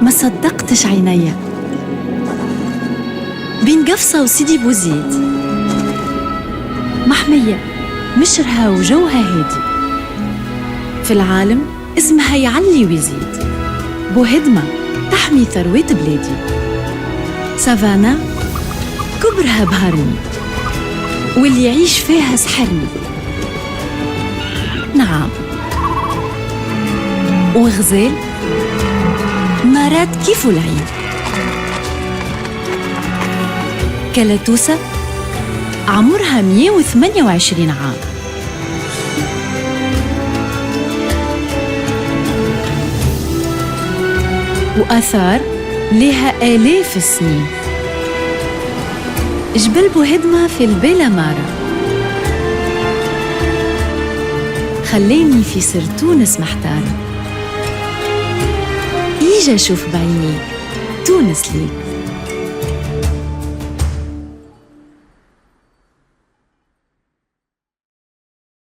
ما صدقتش عينيا. بين قفصة وسيدي بوزيد، محمية مشرها وجوها هادي، في العالم اسمها يعلي ويزيد، بوهدمة تحمي ثروات بلادي، سافانا كبرها بهرني واللي يعيش فيها سحرني. نعم، وغزال مرات كيفو العين، كلاتوسة عمرها 128 عام، وآثار لها آلاف السنين. جبل بوهدمة في البيلامارا خليني في سر تونس محتارة، إيجا شوف بعينيك تونس ليك.